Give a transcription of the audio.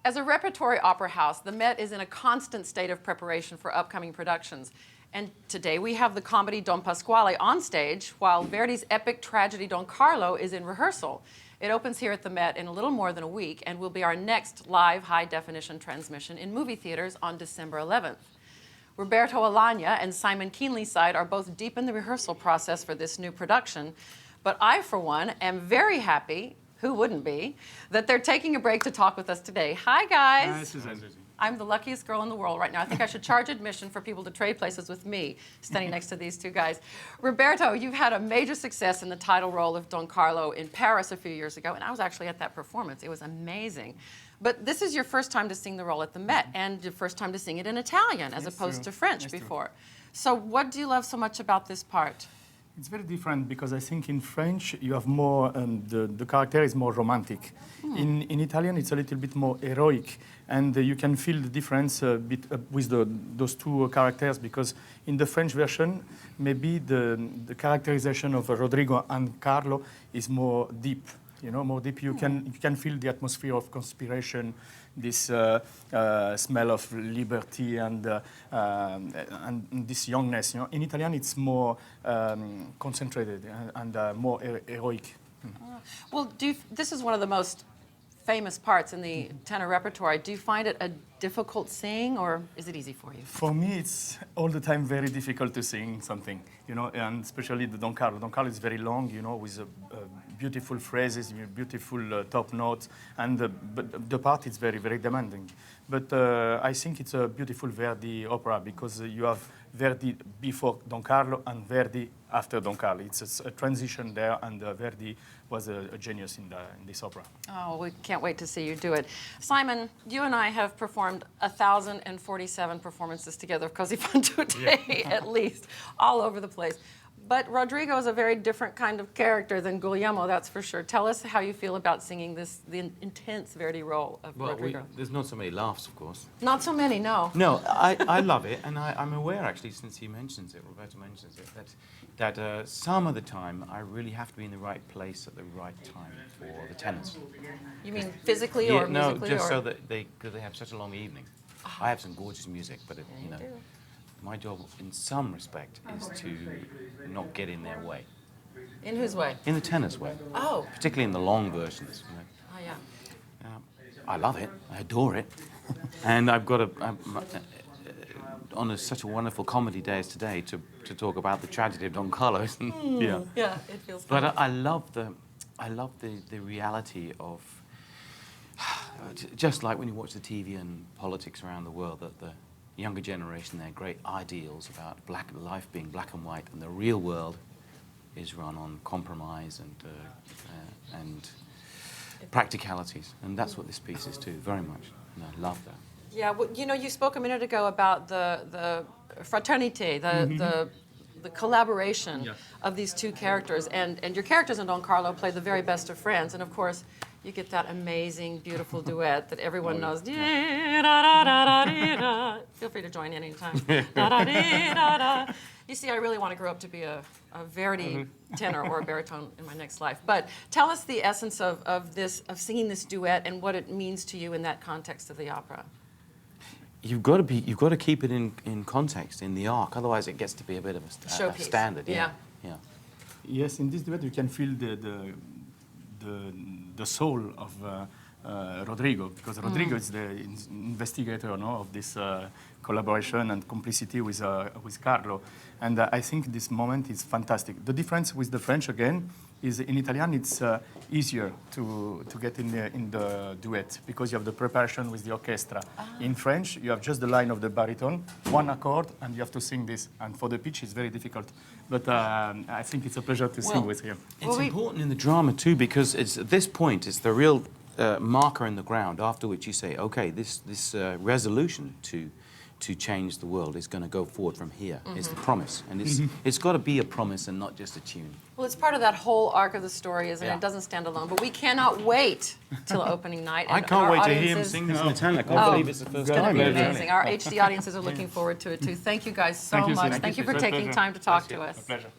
As a repertory opera house, the Met is in a constant state of preparation for upcoming productions. And today we have the comedy Don Pasquale on stage, while Verdi's epic tragedy Don Carlo is in rehearsal. It opens here at the Met in a little more than a week and will be our next live high-definition transmission in movie theaters on December 11th. Roberto Alagna and Simon Keenlyside are both deep in the rehearsal process for this new production, but I, for one, am very happy, who wouldn't be, that they're taking a break to talk with us today. Hi, guys. Hi, Susan. I'm the luckiest girl in the world right now. I think I should charge admission for people to trade places with me, standing next to these two guys. Roberto, you've had a major success in the title role of Don Carlo in Paris a few years ago, and I was actually at that performance. It was amazing. But this is your first time to sing the role at the Met, and your first time to sing it in Italian as opposed to French before. So what do you love so much about this part? It's very different because I think in French you have more, the character is more romantic. In Italian it's a little bit more heroic, and you can feel the difference with those two characters, because in the French version maybe the characterization of Rodrigo and Carlo is more deep. You know, more deep. You can feel the atmosphere of conspiration, this smell of liberty and this youngness. You know, in Italian it's more concentrated and more heroic. Well, this is one of the most famous parts in the tenor repertoire. Do you find it a difficult sing, or is it easy for you? For me, it's all the time very difficult to sing something, you know, and especially the Don Carlo. Don Carlo is very long, you know, with beautiful phrases, beautiful top notes, and the part is very, very demanding. But I think it's a beautiful Verdi opera, because you have Verdi before Don Carlo and Verdi after Don Carlo. It's a transition there, and Verdi was a genius in this opera. Oh, we can't wait to see you do it. Simon, you and I have performed 1,047 performances together of Così fan tutte, at least, all over the place. But Rodrigo is a very different kind of character than Guglielmo, that's for sure. Tell us how you feel about singing the intense Verdi role of Rodrigo. There's not so many laughs, of course. Not so many, no. No, I love it, and I'm aware, actually, since he mentions it, Roberto mentions it, that some of the time I really have to be in the right place at the right time for the tenors. You mean physically or musically? No, just so that because they have such a long evening. I have some gorgeous music, but you know, my job, in some respect, is to not get in their way. In whose way? In the tenor's way. Oh. Particularly in the long versions. You know. Oh, yeah. I love it. I adore it. And I've got on such a wonderful comedy day as today to talk about the tragedy of Don Carlo. Yeah, it feels fun. But I love the reality of, just like when you watch the TV and politics around the world, that the younger generation, their great ideals about life being black and white, and the real world is run on compromise and practicalities, and that's what this piece is too, very much, and I love that. Yeah, well, you know, you spoke a minute ago about the fraternité, the collaboration of these two characters, and your characters in Don Carlo play the very best of friends, and of course you get that amazing, beautiful duet that everyone knows. Feel free to join in anytime. You see, I really want to grow up to be a Verdi tenor or a baritone in my next life. But tell us the essence of singing this duet and what it means to you in that context of the opera. You've got to keep it in context, in the arc. Otherwise, it gets to be a bit of a standard. Yeah. Yes, in this duet you can feel the soul of Rodrigo, because Rodrigo is the investigator, of this collaboration and complicity with Carlo, and I think this moment is fantastic. The difference with the French again is in Italian it's easier to get in the duet, because you have the preparation with the orchestra. In French you have just the line of the baritone, one accord, and you have to sing this, and for the pitch it's very difficult. But I think it's a pleasure to sing with him. It's important in the drama too, because at this point it's the real marker in the ground after which you say, okay, this resolution to change the world is going to go forward from here. It's the promise, and it's got to be a promise and not just a tune. Well, it's part of that whole arc of the story, isn't it? It doesn't stand alone, but we cannot wait till opening night. I can't wait to hear him sing this in Italian. I can't believe it's the first time. It's going to be amazing. Our HD audiences are looking forward to it too. Thank you guys so much. Thank you for taking time to talk to us. A pleasure.